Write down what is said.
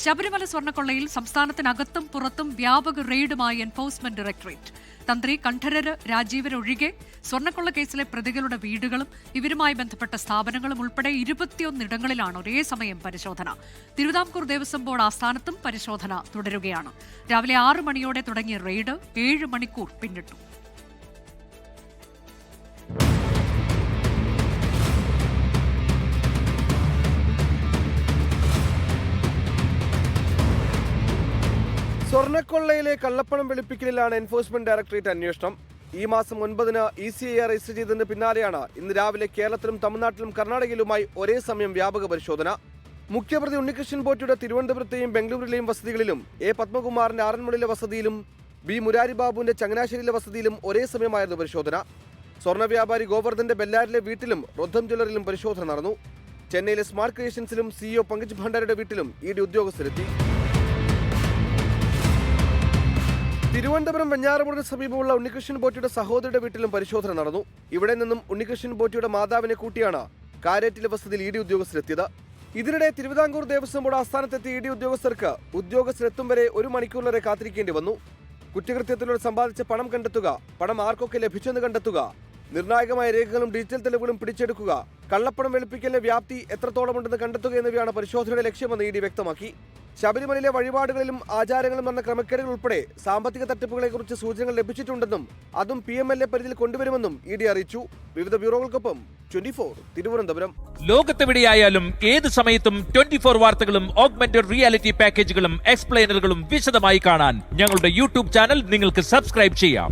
ശബരിമല സ്വർണ്ണക്കൊള്ളയിൽ സംസ്ഥാനത്തിനകത്തും പുറത്തും വ്യാപക റെയ്ഡുമായി enforcement directorate. തന്ത്രി കണ്ഠരര് രാജീവരൊഴികെ സ്വർണ്ണക്കൊള്ള കേസിലെ പ്രതികളുടെ വീടുകളും ഇവരുമായി ബന്ധപ്പെട്ട സ്ഥാപനങ്ങളും ഉൾപ്പെടെ 21 ഇടങ്ങളിലാണ് ഒരേ സമയം പരിശോധന. തിരുവിതാംകൂർ ദേവസ്വം ബോർഡ് ആസ്ഥാനത്തും പരിശോധന തുടരുകയാണ്. രാവിലെ 6 മണിയോടെ തുടങ്ങിയ റെയ്ഡ് 7 മണിക്കൂർ പിന്നിട്ടു. സ്വർണ്ണക്കൊള്ളയിലെ കള്ളപ്പണം വെളുപ്പിക്കലിലാണ് എൻഫോഴ്സ്മെന്റ് ഡയറക്ടറേറ്റ് അന്വേഷണം. ഈ മാസം 9-ന് ECIR രജിസ്റ്റർ ചെയ്തതിന് പിന്നാലെയാണ് ഇന്ന് രാവിലെ കേരളത്തിലും തമിഴ്നാട്ടിലും കർണാടകയിലുമായി ഒരേ സമയം വ്യാപക പരിശോധന. മുഖ്യപ്രതി ഉണ്ണികൃഷ്ണൻ പോറ്റിയുടെ തിരുവനന്തപുരത്തെയും ബംഗളൂരുവിലെയും വസതികളിലും പത്മകുമാറിന്റെ ആറന്മുളയിലെ വസതിയിലും മുരാരി ബാബുവിന്റെ ചങ്ങനാശ്ശേരിയിലെ വസതിയിലും ഒരേ സമയമായിരുന്നു പരിശോധന. സ്വർണ്ണ വ്യാപാരി ഗോവർദ്ധന്റെ ബെല്ലാരിലെ വീട്ടിലും റൊദ്ധം ജ്വല്ലറിയിലും പരിശോധന നടന്നു. ചെന്നൈയിലെ സ്മാർട്ട് ക്രിയേഷൻസിലും CEO പങ്കജ് ഭണ്ഡാരിയുടെ വീട്ടിലും ED ഉദ്യോഗസ്ഥരെത്തി. തിരുവനന്തപുരം വെഞ്ഞാറമൂടിന് സമീപമുള്ള ഉണ്ണികൃഷ്ണൻ പോറ്റിയുടെ സഹോദരിയുടെ വീട്ടിലും പരിശോധന നടന്നു. ഇവിടെ നിന്നും ഉണ്ണികൃഷ്ണൻ പോറ്റിയുടെ മാതാവിനെ കൂട്ടിയാണ് കാരേറ്റിലെ വസതിയിൽ ED ഉദ്യോഗസ്ഥരെത്തിയത്. ഇതിനിടെ തിരുവിതാംകൂർ ദേവസ്വം ബോർഡ് ആസ്ഥാനത്തെത്തിയ ED ഉദ്യോഗസ്ഥർക്ക് ഉദ്യോഗസ്ഥരെത്തും വരെ 1 മണിക്കൂറിലേറെ കാത്തിരിക്കേണ്ടി വന്നു. കുറ്റകൃത്യത്തിലൂടെ സമ്പാദിച്ച പണം കണ്ടെത്തുക, പണം ആർക്കൊക്കെ ലഭിച്ചെന്ന് കണ്ടെത്തുക, നിർണായകമായ രേഖകളും ഡിജിറ്റൽ തെളിവുകളും പിടിച്ചെടുക്കുക, കള്ളപ്പണം വെളുപ്പിക്കലിന്റെ വ്യാപ്തി എത്രത്തോളമുണ്ടെന്ന് കണ്ടെത്തുക എന്നിവയാണ് പരിശോധനയുടെ ലക്ഷ്യമെന്ന് ED വ്യക്തമാക്കി. ശബരിമലയിലെ വഴിപാടുകളിലും ആചാരങ്ങളും നടന്ന ക്രമക്കേടുകൾ ഉൾപ്പെടെ സാമ്പത്തിക തട്ടിപ്പുകളെക്കുറിച്ച് സൂചനകൾ ലഭിച്ചിട്ടുണ്ടെന്നും അതും PMLA പരിധിയിൽ കൊണ്ടുവരുമെന്നും ED അറിയിച്ചു. വിവിധ ബ്യൂറോകൾക്കൊപ്പം 24 തിരുവനന്തപുരം. ലോകത്തെവിടെയായാലും ഏത് സമയത്തും 24 വാർത്തകളും ഓഗ്മെന്റഡ് റിയാലിറ്റി പാക്കേജുകളും എക്സ്പ്ലെയിനറുകളും വിശദമായി കാണാൻ ഞങ്ങളുടെ YouTube ചാനൽ നിങ്ങൾക്ക് സബ്സ്ക്രൈബ് ചെയ്യാം.